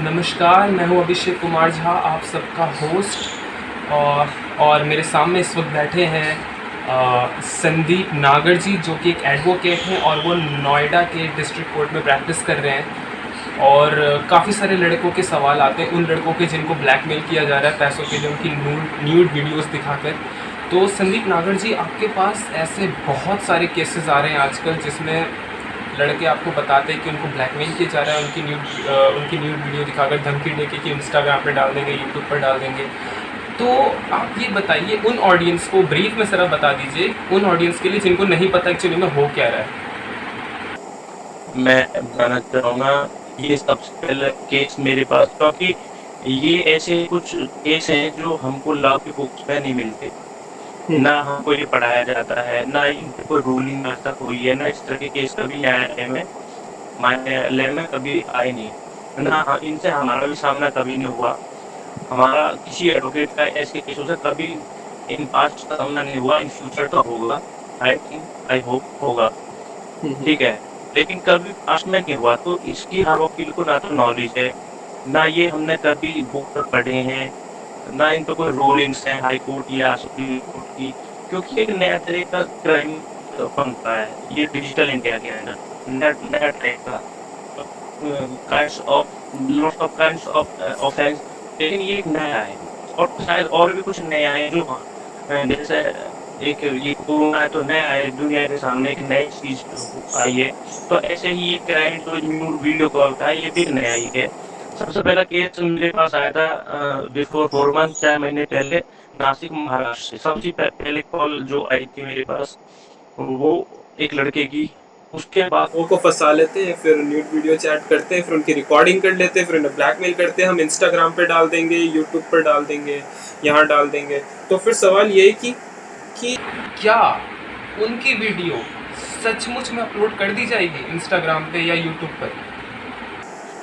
नमस्कार, मैं हूँ अभिषेक कुमार झा, आप सबका होस्ट। और मेरे सामने इस वक्त बैठे हैं संदीप नागर जी, जो कि एक एडवोकेट हैं और वो नोएडा के डिस्ट्रिक्ट कोर्ट में प्रैक्टिस कर रहे हैं। और काफ़ी सारे लड़कों के सवाल आते हैं, उन लड़कों के जिनको ब्लैकमेल किया जा रहा है पैसों के लिए, उनकी न्यूड वीडियोस दिखाकर। तो संदीप नागर जी, आपके पास ऐसे बहुत सारे केसेस आ रहे हैं आजकल जिसमें लड़के आपको बताते हैं कि उनको ब्लैकमेल किया जा रहा है, उनकी न्यूड वीडियो दिखाकर धमकी देके कि इंस्टाग्राम पे डाल देंगे, यूट्यूब पर डाल देंगे। तो आप ये बताइए उन ऑडियंस को ब्रीफ में ज़रा बता दीजिए, उन ऑडियंस के लिए जिनको नहीं पता एक्चुअली में हो क्या रहा है। मैं बताना चाहूँगा, ये सबसे पहला केस मेरे पास, क्योंकि ये ऐसे कुछ केस हैं जो हमको लॉ की बुक्स में नहीं मिलते, ना हमको ये पढ़ाया जाता है, ना इन पे कोई रूलिंग आज तक हुई है, ना इस तरह के केस कभी न्यायालय में कभी आए नहीं, ना इनसे हमारा भी सामना कभी नहीं हुआ। हमारा किसी एडवोकेट का ऐसे केसों से कभी इन पास्ट सामना नहीं हुआ, इन फ्यूचर तो होगा, आई होप होगा, ठीक है, लेकिन कभी पास्ट में नहीं हुआ। तो इसकी हर वकील को ना तो नॉलेज है, ना ये हमने कभी बुक पर पढ़े हैं, ना इन पर कोई रूलिंग्स हैं हाई कोर्ट या सुप्रीम कोर्ट की, क्योंकि एक नया तरह का क्राइम बनता है ये डिजिटल इंडिया के अंदर, नया तरह का काइंड्स ऑफ ऑफेंस, लेकिन ये एक नया है और शायद और भी कुछ नया है जो जैसे एक ये कोरोना है तो नया है, दुनिया के सामने एक नई चीज आई है। तो ऐसे ही ये क्राइम जो न्यूड वीडियो कॉल का है, ये भी नया ही है। सबसे पहला केस मेरे पास आया था बिफोर 4 मंथ, 4 महीने पहले, नासिक महाराष्ट्र से। सबसे पहले कॉल जो आई थी मेरे पास वो एक लड़के की, उसके बाद उनको फंसा लेते हैं, फिर न्यूड वीडियो चैट करते हैं, फिर उनकी रिकॉर्डिंग कर लेते हैं, फिर उन्हें ब्लैकमेल करते हैं, हम इंस्टाग्राम पे डाल देंगे, यूट्यूब पर डाल देंगे, यहाँ डाल देंगे। तो फिर सवाल ये है कि क्या उनकी वीडियो सचमुच में अपलोड कर दी जाएगी इंस्टाग्राम पे या यूट्यूब पर?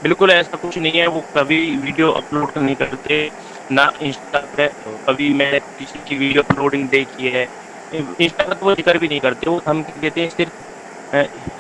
बिल्कुल ऐसा कुछ नहीं है, वो कभी वीडियो अपलोड नहीं करते, ना इंस्टा पे कभी मैं किसी की वीडियो अपलोडिंग देखी है। इंस्टा का तो वो जिक्र भी नहीं करते, वो हम देते हैं सिर्फ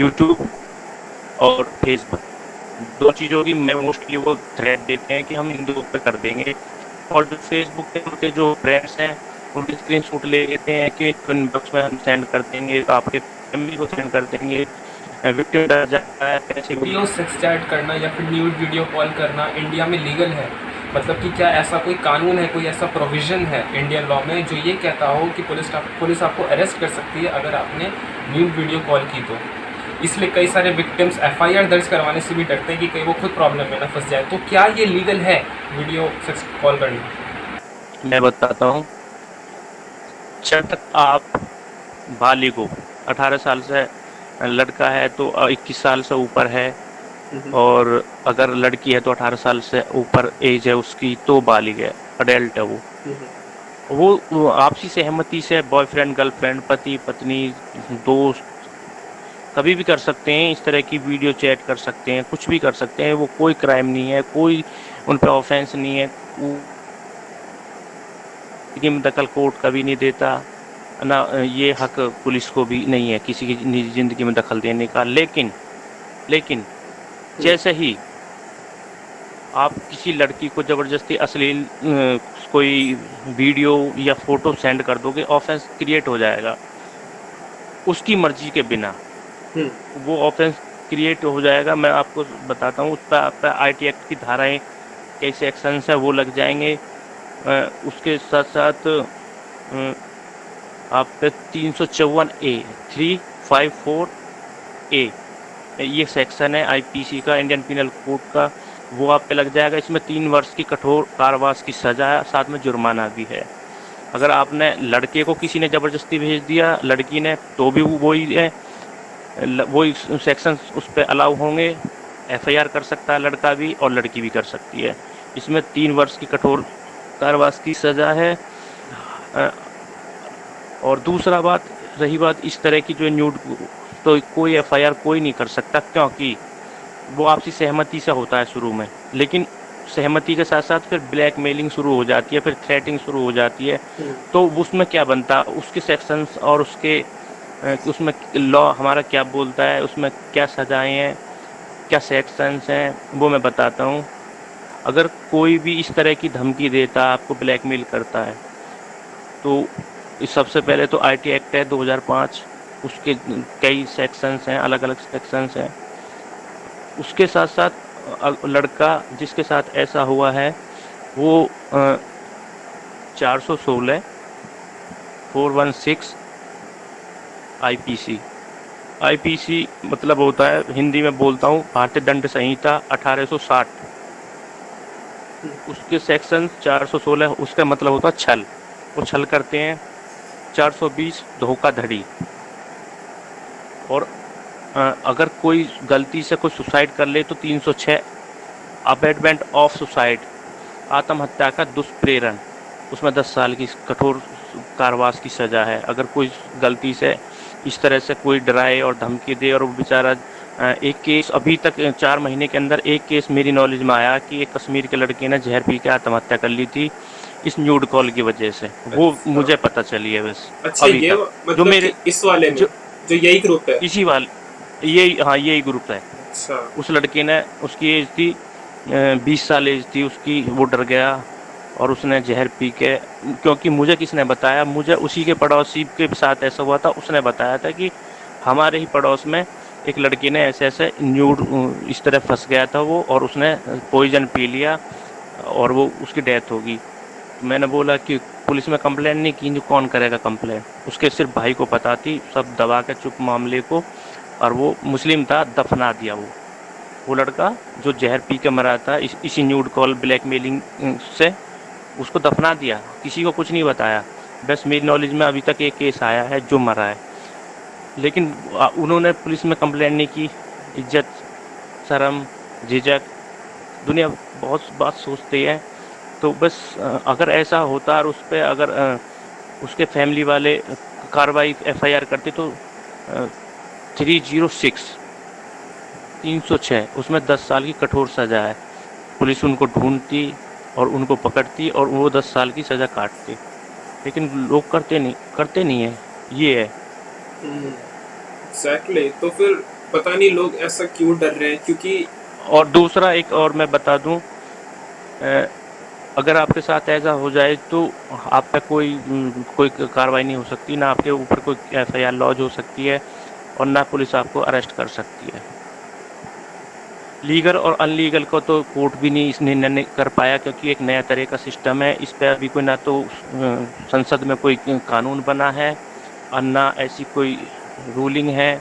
यूट्यूब और फेसबुक, दो चीज़ों की मैं मोस्टली वो थ्रेड देते हैं कि हम इन दो पे कर देंगे। और जो फेसबुक पे उनके जो फ्रेंड्स हैं उनके स्क्रीनशॉट ले लेते हैं कि इनबॉक्स में हम सेंड कर देंगे, तो आपके फैमिली को सेंड कर देंगे, विक्टिम डर जाता है, पैसे वीडियो सेक्स चैट करना या फिर न्यूड वीडियो कॉल करना इंडिया में लीगल है? मतलब कि क्या ऐसा कोई कानून है, कोई ऐसा प्रोविज़न है इंडियन लॉ में जो ये कहता हो कि पुलिस आपको अरेस्ट कर सकती है अगर आपने न्यूड वीडियो कॉल की तो? इसलिए कई सारे विक्टिम्स एफआईआर दर्ज करवाने से भी डरते हैं कि कहीं वो खुद प्रॉब्लम में ना फंस जाए। तो क्या ये लीगल है वीडियो सेक्स कॉल करना? मैं बताता हूँ, जब तक आप बालिग हो, 18 साल से लड़का है तो 21 साल से ऊपर है, और अगर लड़की है तो 18 साल से ऊपर एज है उसकी, तो बालिग है, अडल्ट है वो आपसी सहमति से बॉयफ्रेंड, गर्लफ्रेंड, पति, पत्नी, दोस्त कभी भी कर सकते हैं, इस तरह की वीडियो चैट कर सकते हैं, कुछ भी कर सकते हैं। वो कोई क्राइम नहीं है, कोई उन पर ऑफेंस नहीं है, लेकिन दखल कोर्ट कभी नहीं देता ना, ये हक पुलिस को भी नहीं है किसी की निजी जिंदगी में दखल देने का। लेकिन जैसे ही आप किसी लड़की को जबरदस्ती अश्लील कोई वीडियो या फोटो सेंड कर दोगे, ऑफेंस क्रिएट हो जाएगा उसकी मर्जी के बिना, वो ऑफेंस क्रिएट हो जाएगा। मैं आपको बताता हूँ, उस पर आईटी एक्ट की धाराएं कैसे एक्शंस है वो लग जाएंगे। उसके साथ साथ आप पे 354A 354A ये सेक्शन है आईपीसी का, इंडियन पिनल कोड का, वो आप पे लग जाएगा। इसमें 3 वर्ष की कठोर कारावास की सजा है, साथ में जुर्माना भी है। अगर आपने लड़के को किसी ने ज़बरदस्ती भेज दिया, लड़की ने, तो भी वही है, वही सेक्शन उस पर अलाउ होंगे। एफआईआर कर सकता है लड़का भी और लड़की भी कर सकती है। इसमें 3 वर्ष की कठोर कारावास की सज़ा है। और दूसरा बात रही बात इस तरह की जो न्यूड, तो कोई एफआईआर कोई नहीं कर सकता, क्योंकि वो आपसी सहमति से होता है शुरू में, लेकिन सहमति के साथ साथ फिर ब्लैकमेलिंग शुरू हो जाती है, फिर थ्रेटिंग शुरू हो जाती है। तो उसमें क्या बनता है, उसके सेक्शंस और उसमें लॉ हमारा क्या बोलता है, उसमें क्या सजाएं हैं, क्या सेक्शंस हैं, वो मैं बताता हूँ। अगर कोई भी इस तरह की धमकी देता है, आपको ब्लैकमेल करता है, तो इस सबसे पहले तो आईटी एक्ट है 2005, उसके कई सेक्शंस हैं, अलग-अलग सेक्शंस हैं। उसके साथ-साथ लड़का जिसके साथ ऐसा हुआ है, वो 416, 416 आईपीसी। आईपीसी मतलब होता है, हिंदी में बोलता हूँ, भारतीय दंड संहिता 1860। उसके सेक्शन 416, उसका मतलब होता है छल, वो छल करते हैं। 420 धोखाधड़ी, और अगर कोई गलती से कोई सुसाइड कर ले तो 306 अबेटमेंट ऑफ सुसाइड, आत्महत्या का दुष्प्रेरण, उसमें 10 साल की कठोर कारावास की सज़ा है। अगर कोई गलती से इस तरह से कोई डराए और धमकी दे, और वो बेचारा एक केस अभी तक 4 महीने के अंदर एक केस मेरी नॉलेज में आया कि एक कश्मीर के लड़के ने जहर पी के आत्महत्या कर ली थी इस न्यूड कॉल की वजह से। वो अच्छा मुझे पता चली है बस अच्छा, अभी ये तक, जो मतलब मेरे कि इस वाले में जो जो यही ग्रुप है। इसी वाले, यही, हाँ यही ग्रुप है। अच्छा। उस लड़के ने, उसकी एज थी 20 साल एज थी उसकी, वो डर गया और उसने जहर पी के, क्योंकि मुझे किसने बताया, मुझे उसी के पड़ोसी के साथ ऐसा हुआ था, उसने बताया था कि हमारे ही पड़ोस में एक लड़की ने ऐसे ऐसे न्यूड इस तरह फंस गया था वो, और उसने पॉइजन पी लिया और वो उसकी डेथ होगी। मैंने बोला कि पुलिस में कंप्लेंट नहीं की, जो कौन करेगा कंप्लेंट, उसके सिर्फ भाई को पता थी, सब दबा के चुप मामले को, और वो मुस्लिम था, दफना दिया वो लड़का जो जहर पी के मरा था इसी न्यूड कॉल ब्लैकमेलिंग से, उसको दफना दिया, किसी को कुछ नहीं बताया। बस मेरी नॉलेज में अभी तक एक केस आया है जो मरा है, लेकिन उन्होंने पुलिस में कंप्लेंट नहीं की। इज्जत, शर्म, झिझक, दुनिया बहुत बात सोचती है। तो बस अगर ऐसा होता और उस पे अगर उसके फैमिली वाले कार्रवाई एफआईआर करते तो 306 306 उसमें 10 साल की कठोर सज़ा है। पुलिस उनको ढूंढती और उनको पकड़ती और वो 10 साल की सज़ा काटती, लेकिन लोग करते नहीं है, ये है। एग्जैक्टली। तो फिर पता नहीं लोग ऐसा क्यों डर रहे हैं, क्योंकि और दूसरा एक और मैं बता दूं, अगर आपके साथ ऐसा हो जाए तो आप पे कोई कार्रवाई नहीं हो सकती, ना आपके ऊपर कोई एफआईआर लॉन्च हो सकती है, और ना पुलिस आपको अरेस्ट कर सकती है। लीगल और अनलीगल को तो कोर्ट भी नहीं इस निर्णय नहीं कर पाया, क्योंकि एक नया तरह का सिस्टम है। इस पे अभी कोई ना तो संसद में कोई कानून बना है, और ना ऐसी कोई रूलिंग है,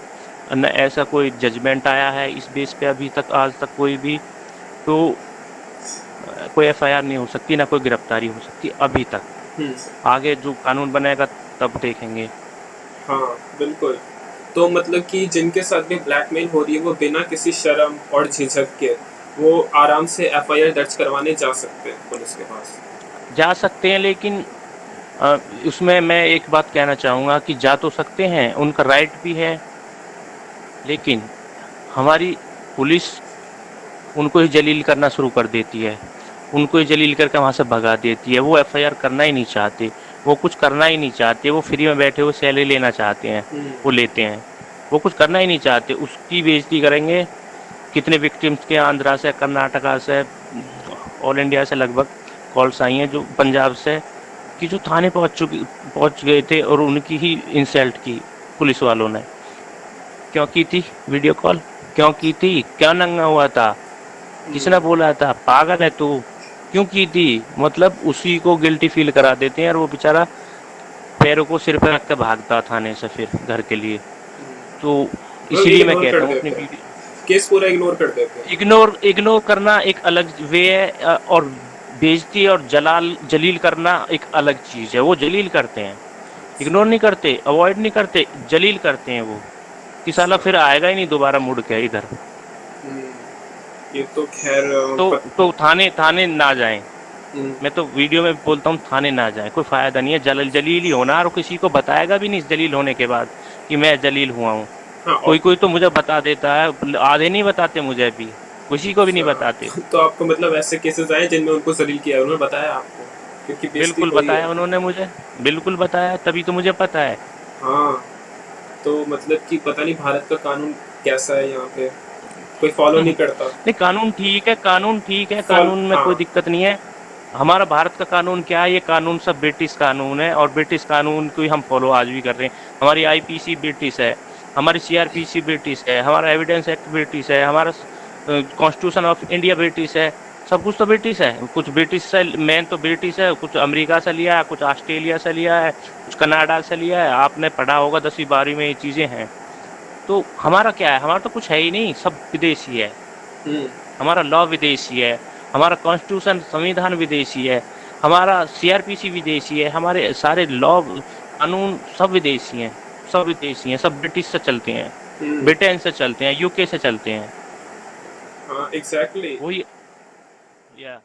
और ना ऐसा कोई जजमेंट आया है इस बेस पे अभी तक, आज तक कोई भी। तो कोई एफआईआर नहीं हो सकती, ना कोई गिरफ्तारी हो सकती अभी तक। आगे जो कानून बनेगा तब देखेंगे। हाँ बिल्कुल। तो मतलब कि जिनके साथ भी ब्लैकमेल हो रही है वो बिना किसी शर्म और झिझक के वो आराम से एफआईआर दर्ज करवाने जा सकते हैं पुलिस के पास। जा सकते हैं, लेकिन उसमें मैं एक बात कहना चाहूँगा कि जा तो सकते हैं, उनका राइट भी है, लेकिन हमारी पुलिस उनको ही जलील करना शुरू कर देती है, उनको ही जलील करके वहाँ से भगा देती है। वो एफआईआर करना ही नहीं चाहते, वो कुछ करना ही नहीं चाहते, वो फ्री में बैठे हुए सैलरी लेना चाहते हैं, वो लेते हैं, वो कुछ करना ही नहीं चाहते। उसकी बेइज्जती करेंगे। कितने विक्टिम्स के आंध्रा से, कर्नाटका से, ऑल इंडिया से लगभग कॉल्स आई हैं, जो पंजाब से, कि जो थाने पहुँच गए थे और उनकी ही इंसल्ट की पुलिस वालों ने। क्यों की थी वीडियो कॉल, क्यों की थी, क्या नंगा हुआ था, किसने बोला था, पागल है तू, क्यों की थी, मतलब उसी को गिल्टी फील करा देते हैं, और वो बेचारा पैरों को सिर पे रख के भागता थाने से फिर घर के लिए। तो इसलिए मैं कहता हूँ अपनी वीडियो केस पूरा इग्नोर कर देते हैं। इग्नोर करना एक अलग वे है, और बेइज्जती और जलील करना एक अलग चीज़ है। वो जलील करते हैं, इग्नोर नहीं करते, अवॉइड नहीं करते, जलील करते हैं वो, कि साला फिर आएगा ही नहीं दोबारा मुड़ के इधर। ये तो खैर तो थाने ना जाएं। मैं तो वीडियो में बोलता हूँ थाने ना जाएं, कोई फायदा नहीं है। जलील ही होना, और किसी को बताएगा भी नहीं जलील होने के बाद कि मैं जलील हुआ हूँ। हाँ, कोई तो मुझे बता देता है, आधे नहीं बताते मुझे भी, किसी को भी नहीं बताते। तो आपको मतलब ऐसे केसेस आए जिनमें उनको जलील किया, उन्होंने बताया आपको? क्योंकि बिल्कुल बताया उन्होंने मुझे, बिल्कुल बताया, तभी तो मुझे पता है। हाँ, तो मतलब कि पता नहीं भारत का कानून कैसा है यहाँ पे। कोई फॉलो नहीं करता। नहीं, कानून ठीक है, कानून ठीक है, फॉल कानून में हाँ। कोई दिक्कत नहीं है। हमारा भारत का कानून क्या है, ये कानून सब ब्रिटिश कानून है और ब्रिटिश कानून को ही हम फॉलो आज भी कर रहे हैं। हमारी आईपीसी ब्रिटिश है, हमारी सीआरपीसी ब्रिटिश है, हमारा एविडेंस एक्ट ब्रिटिश है, हमारा कॉन्स्टिट्यूशन ऑफ इंडिया ब्रिटिश है, सब कुछ तो ब्रिटिश है। कुछ ब्रिटिश से मेन तो ब्रिटिश है, कुछ अमेरिका से लिया है, कुछ ऑस्ट्रेलिया से लिया है, कुछ कनाडा से लिया है। आपने पढ़ा होगा 10वीं 12वीं में ये चीज़ें हैं। तो हमारा क्या है, हमारा तो कुछ है ही नहीं, सब विदेशी है। हमारा लॉ विदेशी है, हमारा कॉन्स्टिट्यूशन संविधान विदेशी है, हमारा सीआरपीसी विदेशी है, हमारे सारे लॉ कानून सब विदेशी हैं, सब विदेशी हैं, सब ब्रिटिश से चलते हैं, ब्रिटेन से चलते हैं, यूके से चलते हैं। हाँ एग्जैक्टली। वही या